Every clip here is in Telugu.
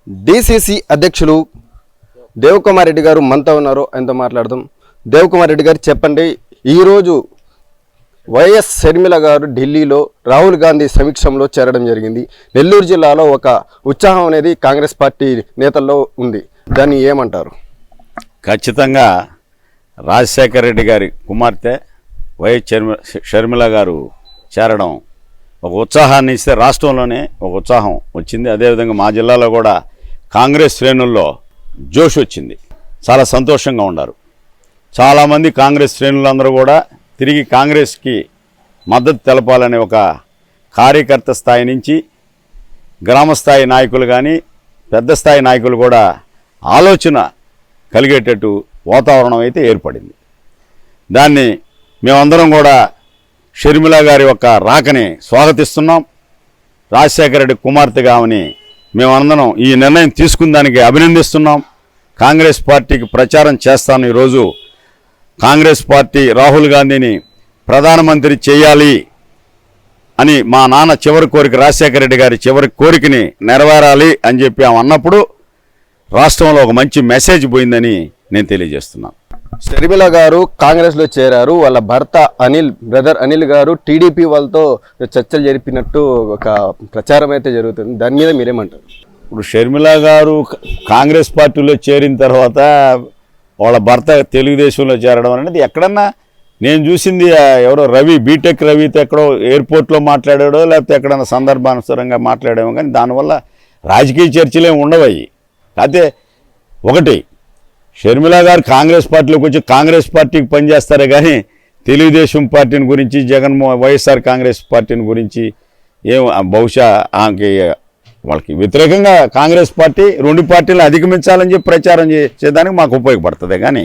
డిసిసి అధ్యక్షులు దేవకుమార్ రెడ్డి గారు మనతో ఉన్నారు. ఆయనతో మాట్లాడదాం. దేవకుమార్ రెడ్డి గారు చెప్పండి, ఈరోజు వైఎస్ షర్మిల గారు ఢిల్లీలో రాహుల్ గాంధీ సమక్షంలో చేరడం జరిగింది. నెల్లూరు జిల్లాలో ఒక ఉత్సాహం అనేది కాంగ్రెస్ పార్టీ నేతల్లో ఉంది. దాన్ని ఏమంటారు? ఖచ్చితంగా రాజశేఖర రెడ్డి గారి కుమార్తె వైఎస్ షర్మిల గారు చేరడం ఒక ఉత్సాహాన్ని ఇస్తే రాష్ట్రంలోనే ఒక ఉత్సాహం వచ్చింది. అదేవిధంగా మా జిల్లాలో కూడా కాంగ్రెస్ శ్రేణుల్లో జోష్ వచ్చింది. చాలా సంతోషంగా ఉన్నారు. చాలామంది కాంగ్రెస్ శ్రేణులందరూ కూడా తిరిగి కాంగ్రెస్కి మద్దతు తెలపాలనే ఒక కార్యకర్త స్థాయి నుంచి గ్రామస్థాయి నాయకులు కానీ పెద్ద స్థాయి నాయకులు కూడా ఆలోచన కలిగేటట్టు వాతావరణం అయితే ఏర్పడింది. దాన్ని మేమందరం కూడా షర్మిల గారి యొక్క రాకని స్వాగతిస్తున్నాం. రాజశేఖర రెడ్డి కుమార్తెగా ఆమెని మేమందరం ఈ నిర్ణయం తీసుకున్న దానికి అభినందిస్తున్నాం. కాంగ్రెస్ పార్టీకి ప్రచారం చేస్తాను. ఈరోజు కాంగ్రెస్ పార్టీ రాహుల్ గాంధీని ప్రధానమంత్రి చేయాలి అని మా నాన్న చివరి కోరిక, రాజశేఖర రెడ్డి గారి చివరి కోరికని నెరవేరాలి అని చెప్పి ఆమె అన్నప్పుడు రాష్ట్రంలో ఒక మంచి మెసేజ్ పోయిందని నేను తెలియజేస్తున్నాను. షర్మిల గారు కాంగ్రెస్లో చేరారు. వాళ్ళ భర్త బ్రదర్ అనిల్ గారు టీడీపీ వాళ్ళతో చర్చలు జరిపినట్టు ఒక ప్రచారం అయితే జరుగుతుంది. దాని మీద మీరేమంటారు? ఇప్పుడు షర్మిల గారు కాంగ్రెస్ పార్టీలో చేరిన తర్వాత వాళ్ళ భర్త తెలుగుదేశంలో చేరడం అనేది ఎక్కడన్నా నేను చూసింది ఎవరో బీటెక్ రవితో ఎక్కడో ఎయిర్పోర్ట్లో మాట్లాడాడో లేకపోతే ఎక్కడన్నా సందర్భానుసారంగా మాట్లాడామో, కానీ దానివల్ల రాజకీయ చర్చలు ఏమి ఉండవయ్యి. అయితే ఒకటి, షర్మిల గారు కాంగ్రెస్ పార్టీలోకి వచ్చి కాంగ్రెస్ పార్టీకి పనిచేస్తారే కానీ తెలుగుదేశం పార్టీని గురించి వైఎస్ఆర్ కాంగ్రెస్ పార్టీని గురించి బహుశా వాళ్ళకి వ్యతిరేకంగా కాంగ్రెస్ పార్టీ రెండు పార్టీలు అధిగమించాలని చెప్పి ప్రచారం చేసేదానికి మాకు ఉపయోగపడుతుంది. కానీ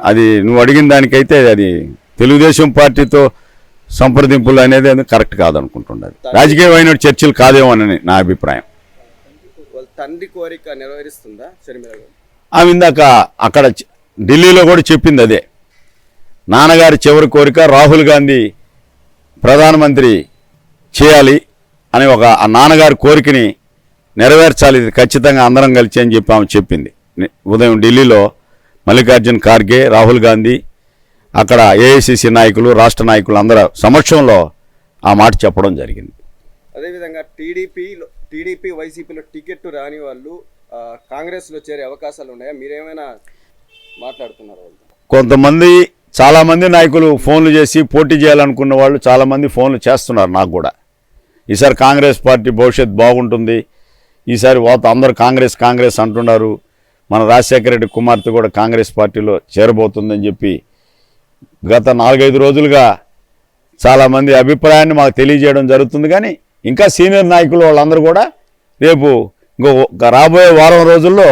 అది నువ్వు అడిగిన దానికైతే అది తెలుగుదేశం పార్టీతో సంప్రదింపులు అనేది కరెక్ట్ కాదనుకుంటున్నది. రాజకీయమైన చర్చలు కాదేమో అని నా అభిప్రాయం. తండ్రి కోరిక నెరవేరుస్తుందా షర్మిల గారు? ఆమె ఇందాక అక్కడ ఢిల్లీలో కూడా చెప్పింది అదే. నాన్నగారి చివరి కోరిక రాహుల్ గాంధీ ప్రధానమంత్రి చేయాలి అని ఒక ఆ నాన్నగారి కోరికని నెరవేర్చాలి, ఇది ఖచ్చితంగా అందరం కలిసి అని చెప్పి ఆమె చెప్పింది. ఉదయం ఢిల్లీలో మల్లికార్జున్ ఖార్గే, రాహుల్ గాంధీ, అక్కడ ఏఐసిసి నాయకులు, రాష్ట్ర నాయకులు అందరూ సమక్షంలో ఆ మాట చెప్పడం జరిగింది. అదేవిధంగా టీడీపీ వైసీపీలో టికెట్ రాని వాళ్ళు కాంగ్రెస్లో చేరే అవకాశాలు ఉన్నాయా? మీరేమైనా మాట్లాడుతున్నారు? కొంతమంది చాలామంది నాయకులు ఫోన్లు చేసి పోటీ చేయాలనుకున్న వాళ్ళు చాలామంది ఫోన్లు చేస్తున్నారు నాకు కూడా. ఈసారి కాంగ్రెస్ పార్టీ భవిష్యత్తు బాగుంటుంది, ఈసారి అందరూ కాంగ్రెస్ అంటున్నారు, మన రాజశేఖర రెడ్డి కుమార్తె కూడా కాంగ్రెస్ పార్టీలో చేరబోతుందని చెప్పి గత 4-5 రోజులుగా చాలామంది అభిప్రాయాన్ని మాకు తెలియజేయడం జరుగుతుంది. కానీ ఇంకా సీనియర్ నాయకులు వాళ్ళందరూ కూడా రేపు ఇంకో రాబోయే వారం రోజుల్లో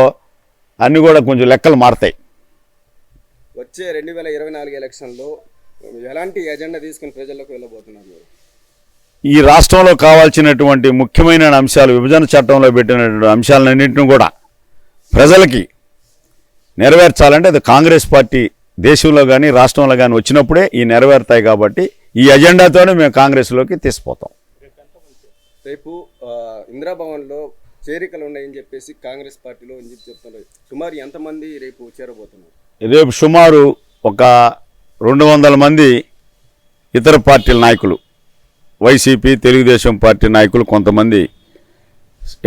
అన్నీ కూడా కొంచెం లెక్కలు మారుతాయి. వచ్చే 2024 ఎలక్షన్లో ఎలాంటి ఎజెండా తీసుకుని ప్రజల్లోకి వెళ్ళబోతున్నారు? ఈ రాష్ట్రంలో కావాల్సినటువంటి ముఖ్యమైన అంశాలు, విభజన చట్టంలో పెట్టినటువంటి అంశాలన్నింటినీ కూడా ప్రజలకి నెరవేర్చాలంటే అది కాంగ్రెస్ పార్టీ దేశంలో కానీ రాష్ట్రంలో కానీ వచ్చినప్పుడే ఈ నెరవేరుతాయి. కాబట్టి ఈ ఎజెండాతోనే మేము కాంగ్రెస్లోకి తీసుకుపోతాం. రేపు ఇందిరాభవన్లో చేరికలు ఉన్నాయని చెప్పేసి కాంగ్రెస్ పార్టీలో చెప్తున్నారు. సుమారు ఎంతమంది రేపు చేరబోతున్నారు? రేపు సుమారు ఒక 200 మంది ఇతర పార్టీల నాయకులు, వైసీపీ తెలుగుదేశం పార్టీ నాయకులు, కొంతమంది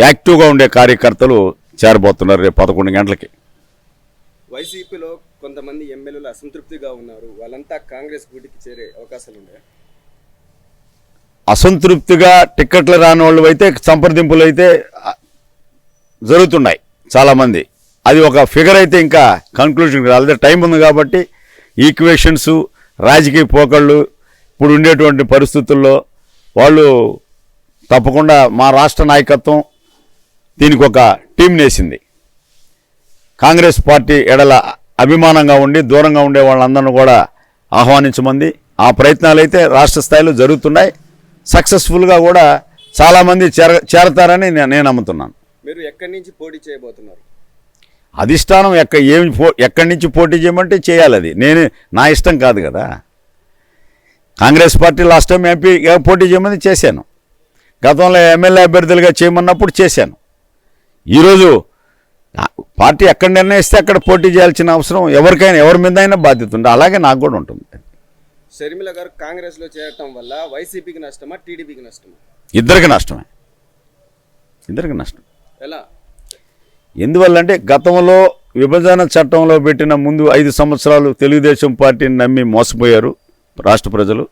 యాక్టివ్గా ఉండే కార్యకర్తలు చేరబోతున్నారు రేపు 11 గంటలకి. వైసీపీలో కొంతమంది ఎమ్మెల్యేలు అసంతృప్తిగా ఉన్నారు, వాళ్ళంతా కాంగ్రెస్ గూటికి చేరే అవకాశాలు ఉన్నాయా? అసంతృప్తిగా టిక్కెట్లు రాని వాళ్ళు అయితే సంప్రదింపులు అయితే జరుగుతున్నాయి చాలామంది. అది ఒక ఫిగర్ అయితే ఇంకా కన్క్లూజన్ రాలేదు, టైం ఉంది కాబట్టి. ఈక్వేషన్స్, రాజకీయ పోకళ్ళు ఇప్పుడు ఉండేటువంటి పరిస్థితుల్లో వాళ్ళు తప్పకుండా మా రాష్ట్ర నాయకత్వం దీనికి ఒక టీం నేసింది. కాంగ్రెస్ పార్టీ ఎడల అభిమానంగా ఉండి దూరంగా ఉండే వాళ్ళందరినీ కూడా ఆహ్వానించమంది. ఆ ప్రయత్నాలు అయితే రాష్ట్ర స్థాయిలో జరుగుతున్నాయి. సక్సెస్ఫుల్గా కూడా చాలామంది చేరతారని నేను నమ్ముతున్నాను. మీరు ఎక్కడి నుంచి పోటీ చేయబోతున్నారు? అధిష్టానం ఎక్కడి నుంచి పోటీ చేయమంటే చేయాలి. అది నా ఇష్టం కాదు కదా. Congress party last time MP పోటీ చేయమని చేశాను. గతంలో ఎమ్మెల్యే అభ్యర్థులుగా చేయమన్నప్పుడు చేశాను. ఈరోజు పార్టీ ఎక్కడ నిర్ణయిస్తే అక్కడ పోటీ చేయాల్సిన అవసరం ఎవరికైనా, ఎవరి మీద అయినా బాధ్యత ఉంది. అలాగే నాకు కూడా ఉంటుంది. షర్మిల గారు కాంగ్రెస్లో చేరటం వల్ల వైసీపీకి నష్టమా, టీడీపీకి నష్టమా? ఇద్దరికి నష్టమే. ఇద్దరికి నష్టం. ఎలా? ఎందువల్లంటే గతంలో విభజన చట్టంలో పెట్టిన ముందు 5 సంవత్సరాలు తెలుగుదేశం పార్టీని నమ్మి మోసపోయారు రాష్ట్ర ప్రజలు.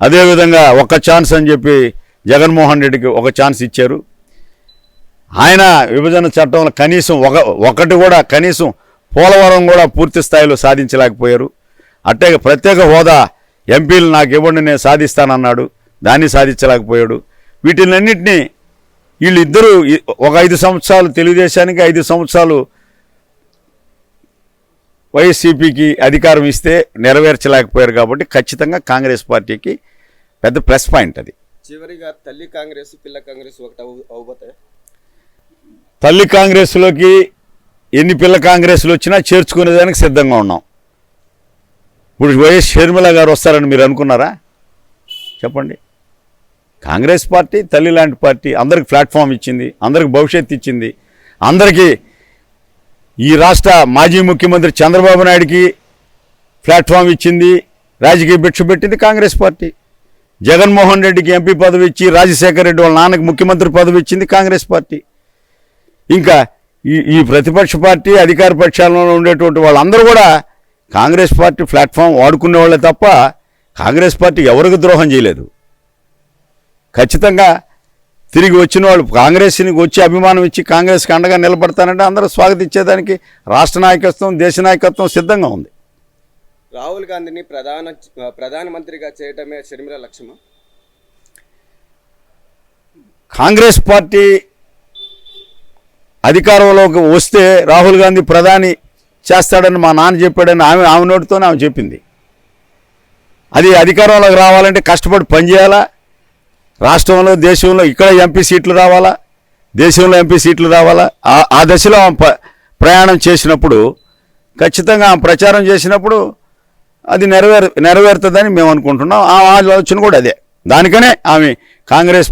అదేవిధంగా ఒక ఛాన్స్ అని చెప్పి జగన్మోహన్ రెడ్డికి ఒక ఛాన్స్ ఇచ్చారు. ఆయన విభజన చట్టంలో కనీసం ఒకటి కూడా, కనీసం పోలవరం కూడా పూర్తి స్థాయిలో సాధించలేకపోయారు. అట్టే ప్రత్యేక హోదా ఎంపీలు నాకు ఇవ్వండి నేను సాధిస్తానన్నాడు, దాన్ని సాధించలేకపోయాడు. వీటినన్నింటినీ వీళ్ళిద్దరూ ఒక 5 సంవత్సరాలు తెలుగుదేశానికి, 5 సంవత్సరాలు వైఎస్సీపీకి అధికారం ఇస్తే నెరవేర్చలేకపోయారు. కాబట్టి ఖచ్చితంగా కాంగ్రెస్ పార్టీకి పెద్ద ప్లస్ పాయింట్ అది. చివరిగా తల్లి కాంగ్రెస్, పిల్ల కాంగ్రెస్ ఒకటి అవబోతాయి. తల్లి కాంగ్రెస్లోకి ఎన్ని పిల్ల కాంగ్రెస్లు వచ్చినా చేర్చుకునేదానికి సిద్ధంగా ఉన్నాం. ఇప్పుడు వైఎస్ షర్మిల గారు వస్తారని మీరు అనుకున్నారా? చెప్పండి. కాంగ్రెస్ పార్టీ తల్లి లాంటి పార్టీ, అందరికి ప్లాట్ఫామ్ ఇచ్చింది, అందరికి భవిష్యత్తు ఇచ్చింది. అందరికీ ఈ రాష్ట్ర మాజీ ముఖ్యమంత్రి చంద్రబాబు నాయుడికి ప్లాట్ఫామ్ ఇచ్చింది, రాజకీయ భిక్ష పెట్టింది కాంగ్రెస్ పార్టీ. జగన్మోహన్ రెడ్డికి ఎంపీ పదవి ఇచ్చి, రాజశేఖర రెడ్డి వాళ్ళ నాన్నకి ముఖ్యమంత్రి పదవి ఇచ్చింది కాంగ్రెస్ పార్టీ. ఇంకా ఈ ప్రతిపక్ష పార్టీ, అధికార పక్షాలలో ఉండేటువంటి వాళ్ళందరూ కూడా కాంగ్రెస్ పార్టీ ప్లాట్ఫామ్ వాడుకునే వాళ్ళే తప్ప కాంగ్రెస్ పార్టీ ఎవరికి ద్రోహం చేయలేదు. ఖచ్చితంగా తిరిగి వచ్చిన వాళ్ళు కాంగ్రెస్ని వచ్చి అభిమానం ఇచ్చి కాంగ్రెస్కి అండగా నిలబడతానంటే అందరూ స్వాగతించేదానికి రాష్ట్ర నాయకత్వం, దేశ నాయకత్వం సిద్ధంగా ఉంది. రాహుల్ గాంధీని ప్రధానమంత్రిగా చేయటమే షర్మిల లక్ష్యమా? కాంగ్రెస్ పార్టీ అధికారంలోకి వస్తే రాహుల్ గాంధీ ప్రధాని చేస్తాడని మా నాన్న చెప్పాడని ఆమె నోటితోనే ఆమె చెప్పింది. అది అధికారంలోకి రావాలంటే కష్టపడి పనిచేయాలా, రాష్ట్రంలో, దేశంలో ఇక్కడ ఎంపీ సీట్లు రావాలా, దేశంలో ఎంపీ సీట్లు రావాలా. ఆ దశలో ప్రయాణం చేసినప్పుడు, ఖచ్చితంగా ప్రచారం చేసినప్పుడు అది నెరవేరుతుందని మేము అనుకుంటున్నాం. ఆ ఆలోచన కూడా అదే. దానికనే ఆమె కాంగ్రెస్